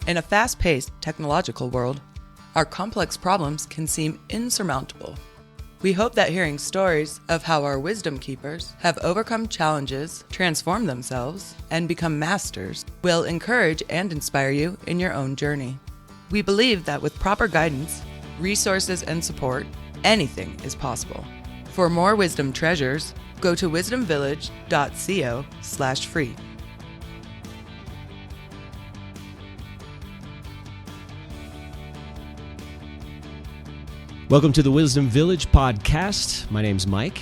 In a fast-paced technological world, our complex problems can seem insurmountable. We hope that hearing stories of how our wisdom keepers have overcome challenges, transformed themselves, and become masters will encourage and inspire you in your own journey. We believe that with proper guidance, resources, and support, anything is possible. For more wisdom treasures, go to wisdomvillage.co/free. Welcome to the Wisdom Village podcast. My name's Mike,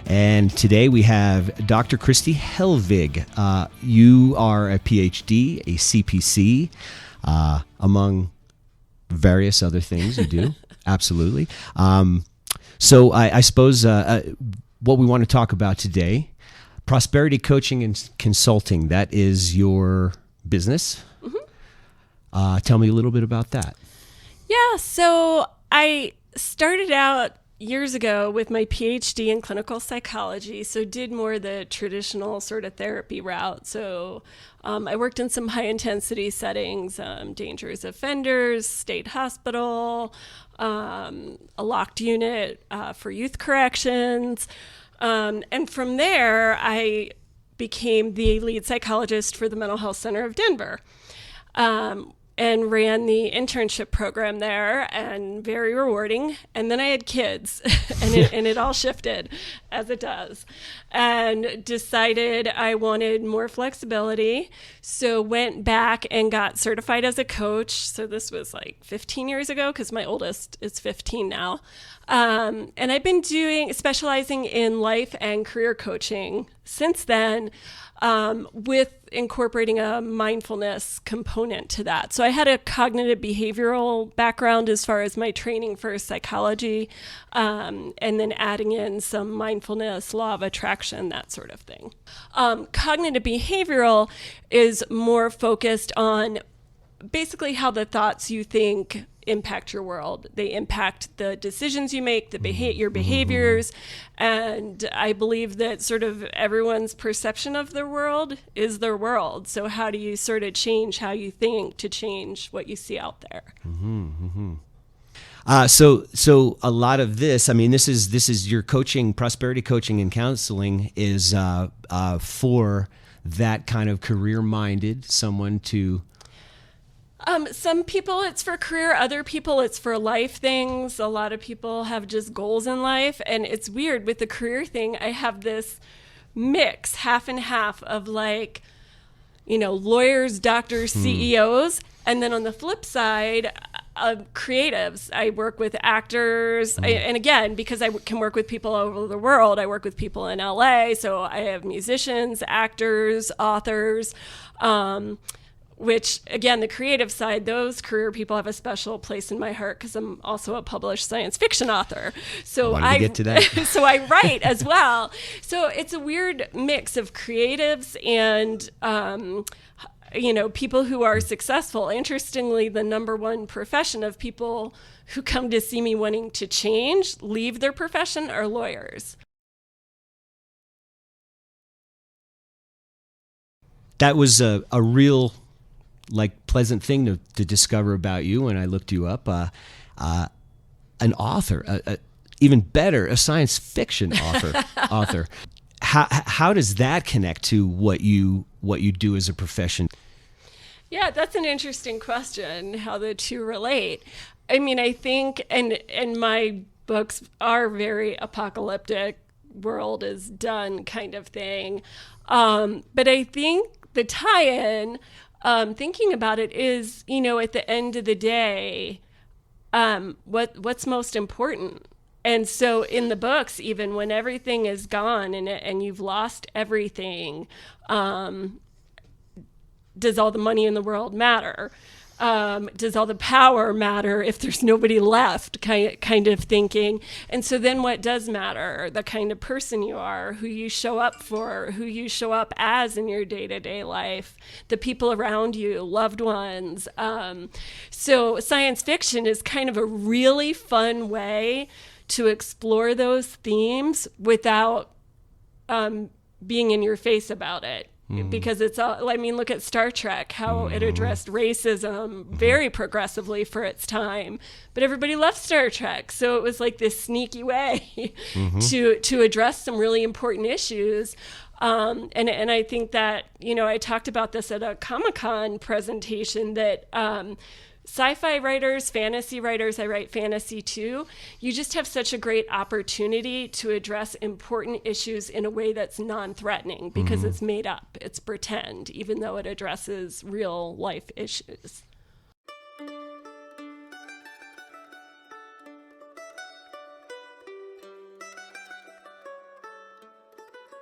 and today we have Dr. Kristi Helvig. You are a PhD, a CPC, among various other things you do. Absolutely. So I suppose what we want to talk about today, prosperity coaching and consulting, that is your business. Mm-hmm. Tell me a little bit about that. Yeah, so I started out years ago with my PhD in clinical psychology, so did more the traditional sort of therapy route. So I worked in some high-intensity settings, dangerous offenders, state hospital, a locked unit for youth corrections. And from there, I became the lead psychologist for the Mental Health Center of Denver. And ran the internship program there, and very rewarding. And then I had kids, and it all shifted, as it does, and decided I wanted more flexibility. So went back and got certified as a coach. So this was like 15 years ago, because my oldest is 15 now. And I've been specializing in life and career coaching since then, with incorporating a mindfulness component to that. So I had a cognitive behavioral background as far as my training for psychology, and then adding in some mindfulness, law of attraction, that sort of thing. Cognitive behavioral is more focused on basically how the thoughts you think impact your world. They impact the decisions you make, your behaviors, and I believe that sort of everyone's perception of their world is their world. So how do you sort of change how you think to change what you see out there? So a lot of this, I mean, this is your coaching, prosperity coaching and counseling is for that kind of career-minded someone to. Some people it's for career, other people it's for life things. A lot of people have just goals in life, and it's weird with the career thing. I have this mix, half and half of lawyers, doctors, CEOs, and then on the flip side, creatives. I work with actors, and again, because I can work with people all over the world, I work with people in LA, so I have musicians, actors, authors, which, again, the creative side, those career people have a special place in my heart because I'm also a published science fiction author. So I get to that. So I write as well. So it's a weird mix of creatives and, people who are successful. Interestingly, the number one profession of people who come to see me wanting to leave their profession, are lawyers. That was a real pleasant thing to discover about you when I looked you up. An author, even better, a science fiction author. How does that connect to what you do as a profession? Yeah, that's an interesting question, how the two relate. I mean, I think, and my books are very apocalyptic, world is done kind of thing. But I think the tie-in, thinking about it is, at the end of the day, what's most important. And so in the books, even when everything is gone and you've lost everything, does all the money in the world matter? Does all the power matter if there's nobody left, kind of thinking? And so then what does matter? The kind of person you are, who you show up for, who you show up as in your day-to-day life, the people around you, loved ones. So science fiction is kind of a really fun way to explore those themes without being in your face about it. because it's all, I mean, look at Star Trek, how it addressed racism very progressively for its time, but everybody loved Star Trek. So it was like this sneaky way to address some really important issues. And I think that, I talked about this at a Comic-Con presentation that, sci-fi writers, fantasy writers, I write fantasy too, you just have such a great opportunity to address important issues in a way that's non-threatening because it's made up, it's pretend, even though it addresses real life issues.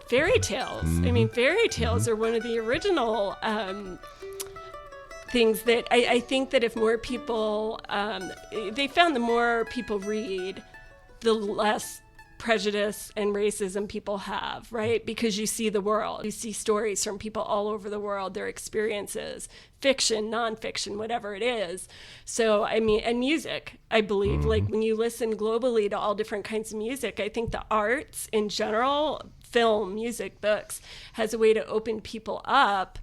Fairy tales. I mean, fairy tales are one of the original things that I think that if more people, they found the more people read, the less prejudice and racism people have, right? Because you see the world. You see stories from people all over the world, their experiences, fiction, nonfiction, whatever it is. So, I mean, and music, I believe, like when you listen globally to all different kinds of music, I think the arts in general, film, music, books, has a way to open people up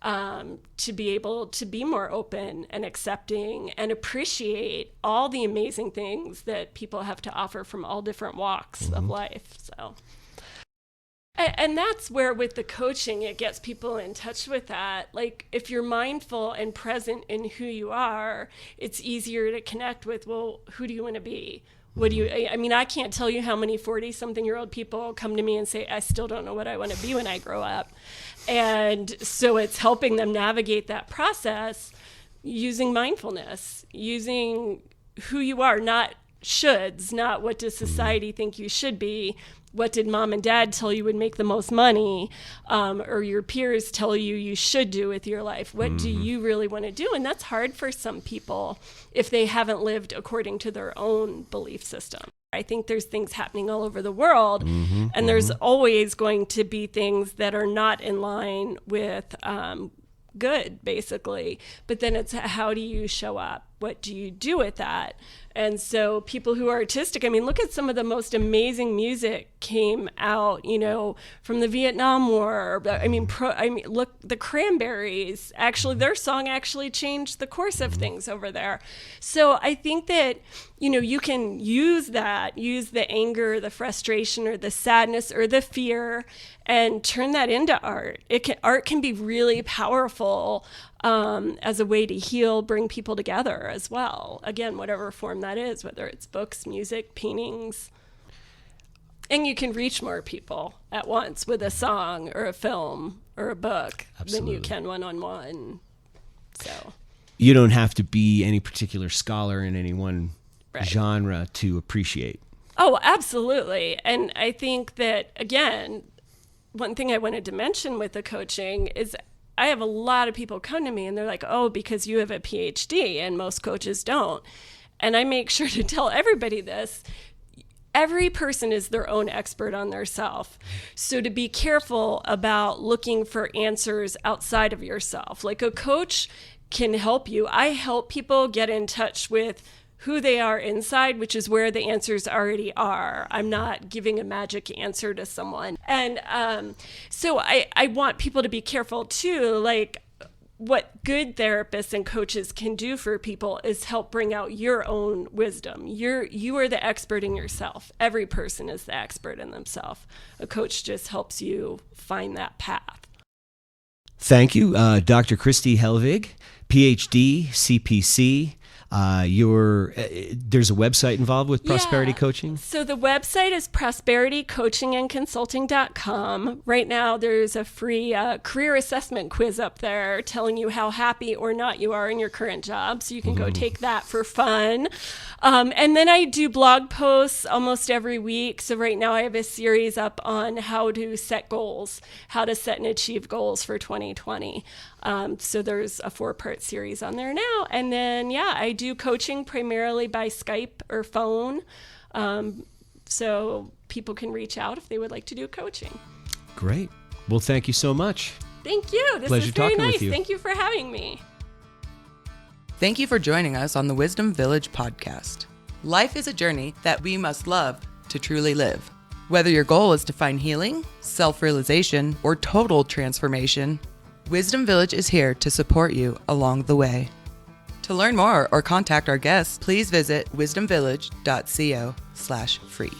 to be able to be more open and accepting and appreciate all the amazing things that people have to offer from all different walks of life. So, and that's where with the coaching, it gets people in touch with that. Like if you're mindful and present in who you are, it's easier to connect with, well, who do you want to be? What do you, I mean, I can't tell you how many 40-something-year-old people come to me and say, I still don't know what I want to be when I grow up. And so it's helping them navigate that process using mindfulness, using who you are, not shoulds, not what does society think you should be, what did mom and dad tell you would make the most money, or your peers tell you should do with your life. What do you really want to do? And that's hard for some people if they haven't lived according to their own belief system. I think there's things happening all over the world, and there's always going to be things that are not in line with good, basically. But then it's how do you show up? What do you do with that? And so people who are artistic, I mean, look at some of the most amazing music came out, from the Vietnam War. I mean, look, the Cranberries, actually, their song actually changed the course of things over there. So I think that, you can use the anger, the frustration, or the sadness, or the fear, and turn that into art. Art can be really powerful as a way to heal, bring people together as well. Again, whatever form that is, whether it's books, music, paintings. And you can reach more people at once with a song or a film or a book than you can one-on-one. So you don't have to be any particular scholar in any one genre to appreciate. Oh, absolutely. And I think that, again, one thing I wanted to mention with the coaching is I have a lot of people come to me and they're like, oh, because you have a PhD and most coaches don't. And I make sure to tell everybody this. Every person is their own expert on their self. So to be careful about looking for answers outside of yourself. Like a coach can help you. I help people get in touch with who they are inside, which is where the answers already are. I'm not giving a magic answer to someone. And so I want people to be careful too. Like what good therapists and coaches can do for people is help bring out your own wisdom. You are the expert in yourself. Every person is the expert in themselves. A coach just helps you find that path. Thank you, Dr. Kristi Helvig, PhD, CPC. There's a website involved with Prosperity Coaching? So the website is prosperitycoachingandconsulting.com. Right now there's a free career assessment quiz up there telling you how happy or not you are in your current job. So you can go take that for fun. And then I do blog posts almost every week. So right now I have a series up on how to set goals, how to set and achieve goals for 2020. So there's a 4-part series on there now. And then, I do coaching primarily by Skype or phone. So people can reach out if they would like to do coaching. Great. Well, thank you so much. Thank you. This Pleasure was very talking nice. with you. Thank you for having me. Thank you for joining us on the Wisdom Village podcast. Life is a journey that we must love to truly live. Whether your goal is to find healing, self-realization, or total transformation, Wisdom Village is here to support you along the way. To learn more or contact our guests, please visit wisdomvillage.co/free.